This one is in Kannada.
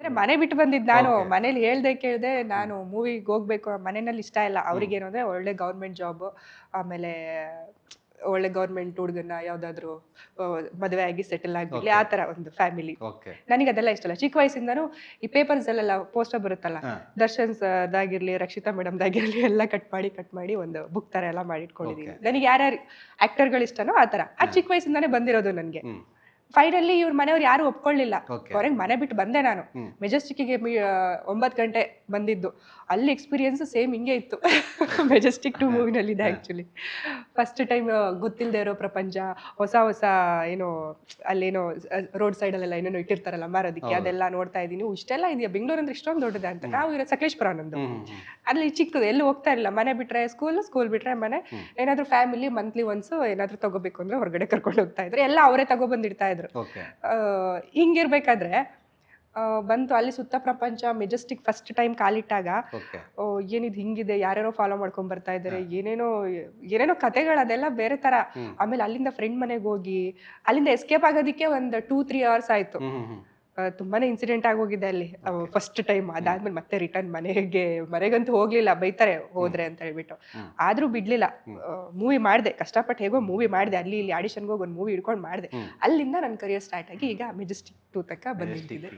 ಅಂದ್ರೆ ಮನೆ ಬಿಟ್ಟು ಬಂದಿದ್ದು ನಾನು. Okay. ಮನೇಲಿ ಹೇಳ್ದೆ ಕೇಳ್ದೆ ನಾನು ಮೂವಿಗೆ ಹೋಗ್ಬೇಕು. ಮನೆಯಲ್ಲಿ ಇಷ್ಟ ಇಲ್ಲ. ಅವ್ರಿಗೇನು ಅಂದ್ರೆ ಒಳ್ಳೆ ಗೌರ್ಮೆಂಟ್ ಜಾಬ್, ಆಮೇಲೆ ಒಳ್ಳೆ ಗೌರ್ಮೆಂಟ್ ಹುಡುಗನ್ನ ಯಾವ್ದಾದ್ರು ಮದುವೆ ಆಗಿ ಸೆಟಲ್ ಆಗ್ಬಿಡ್ಲಿ, ಆ ತರ ಒಂದು ಫ್ಯಾಮಿಲಿ. ಓಕೆ. ನನಗೆ ಅದೆಲ್ಲ ಇಷ್ಟ ಇಲ್ಲ. ಚಿಕ್ಕ ವಯಸ್ಸಿಂದಾನು ಈ ಪೇಪರ್ಸ್ ಅಲ್ಲೆಲ್ಲ ಪೋಸ್ಟರ್ ಬರುತ್ತಲ್ಲ, ಹಾ. ದರ್ಶನ್ ದಾಗಿರ್ಲಿ, ರಕ್ಷಿತಾ ಮೇಡಮ್ದಾಗಿರ್ಲಿ ಎಲ್ಲ ಕಟ್ ಮಾಡಿ ಒಂದು ಬುಕ್ ತರ ಎಲ್ಲ ಮಾಡಿಟ್ಕೊಂಡಿದೀನಿ. Okay. ನನಗೆ ಯಾರ್ಯಾರು ಆಕ್ಟರ್ಗಳು ಇಷ್ಟನೋ ಆ ತರ. ಆ ಚಿಕ್ಕ ವಯಸ್ಸಿಂದಾನೇ ಬಂದಿರೋದು ನನ್ಗೆ. ಹ್ಮ್. ಫೈನಲಿ ಇವ್ರ ಮನೆಯವ್ರು ಯಾರು ಒಪ್ಕೊಳ್ಳಿಲ್ಲ. Okay. ಹೊರಗೆ ಮನೆ ಬಿಟ್ಟು ಬಂದೆ ನಾನು. ಮೆಜೆಸ್ಟಿಕ್ಗೆ 9 ಗಂಟೆ ಬಂದಿದ್ದು. ಅಲ್ಲಿ ಎಕ್ಸ್ಪೀರಿಯನ್ಸ್ ಸೇಮ್ ಹಿಂಗೆ ಇತ್ತು. ಮೆಜೆಸ್ಟಿಕ್ 2 ಮೂವಿನಲ್ಲಿ ಇದೆ ಆಕ್ಚುಲಿ. ಫಸ್ಟ್ ಟೈಮ್ ಗೊತ್ತಿಲ್ಲದೆ ಇರೋ ಪ್ರಪಂಚ, ಹೊಸ ಏನೋ ಅಲ್ಲೇನೋ ರೋಡ್ ಸೈಡ್ ಅಲ್ಲೆಲ್ಲ ಏನೇನೋ ಇಟ್ಟಿರ್ತಾರಲ್ಲ ಮಾರೋದಿಕ್ಕೆ, ಅದೆಲ್ಲ ನೋಡ್ತಾ ಇದೀನಿ. ಇಷ್ಟೆಲ್ಲ ಇದೆಯಾ ಬೆಂಗಳೂರು ಅಂದ್ರೆ ಇಷ್ಟೊಂದು ದೊಡ್ಡದ ಅಂತ. ನಾವು ಇರೋ ಸಕಲೇಶ್ಪುರ ನಮ್ದು. ಅಲ್ಲಿ ಚಿಕ್ಕದು, ಎಲ್ಲೂ ಹೋಗ್ತಾ ಇರಲಿಲ್ಲ. ಮನೆ ಬಿಟ್ರೆ ಸ್ಕೂಲ್ ಬಿಟ್ರೆ ಮನೆ. ಏನಾದ್ರು ಫ್ಯಾಮಿಲಿ ಮಂತ್ಲಿ ಒನ್ಸ್ ಏನಾದ್ರು ತಗೋಬೇಕು ಅಂದ್ರೆ ಹೊರಗಡೆ ಕರ್ಕೊಂಡು ಹೋಗ್ತಾ ಇದ್ರು. ಎಲ್ಲ ಅವರೇ ತಗೊಬಂದಿಡ್ತಾ ಇದ್ರು. ಹಿಂಗಿರ್ಬೇಕಾದ್ರೆ ಬಂತು ಅಲ್ಲಿ ಸುತ್ತ ಪ್ರಪಂಚ. ಮೆಜೆಸ್ಟಿಕ್ ಫಸ್ಟ್ ಟೈಮ್ ಕಾಲಿಟ್ಟಾಗ ಏನಿದ್ ಹಿಂಗಿದೆ, ಯಾರ್ಯಾರೋ ಫಾಲೋ ಮಾಡ್ಕೊಂಡ್ ಬರ್ತಾ ಇದಾರೆ, ಏನೇನೋ ಕತೆಗಳು, ಅದೆಲ್ಲ ಬೇರೆ ತರ. ಆಮೇಲೆ ಅಲ್ಲಿಂದ ಫ್ರೆಂಡ್ ಮನೆಗೆ ಹೋಗಿ ಅಲ್ಲಿಂದ ಎಸ್ಕೇಪ್ ಆಗೋದಿಕ್ಕೆ ಒಂದು 2-3 hours ಆಯ್ತು. ತುಂಬಾನೇ ಇನ್ಸಿಡೆಂಟ್ ಆಗೋಗಿದೆ ಅಲ್ಲಿ ಫಸ್ಟ್ ಟೈಮ್. ಅದಾದ್ಮೇಲೆ ಮತ್ತೆ ರಿಟರ್ನ್ ಮನೆಗಂತೂ ಹೋಗ್ಲಿಲ್ಲ, ಬೈತಾರೆ ಹೋದ್ರೆ ಅಂತ ಹೇಳ್ಬಿಟ್ಟು. ಆದ್ರೂ ಬಿಡ್ಲಿಲ್ಲ, ಮೂವಿ ಮಾಡ್ದೆ. ಕಷ್ಟಪಟ್ಟು ಹೇಗೋ ಮೂವಿ ಮಾಡ್ದೆ. ಅಲ್ಲಿ ಇಲ್ಲಿ ಆಡಿಷನ್ಗೆ ಹೋಗಿ ಒಂದು ಮೂವಿ ಹಿಡ್ಕೊಂಡು ಮಾಡ್ದೆ. ಅಲ್ಲಿಂದ ನನ್ನ ಕರಿಯರ್ ಸ್ಟಾರ್ಟ್ ಆಗಿ ಈಗ ಮೆಜೆಸ್ಟಿಕ್ 2 ತನಕ ಬಂದಿದೆ.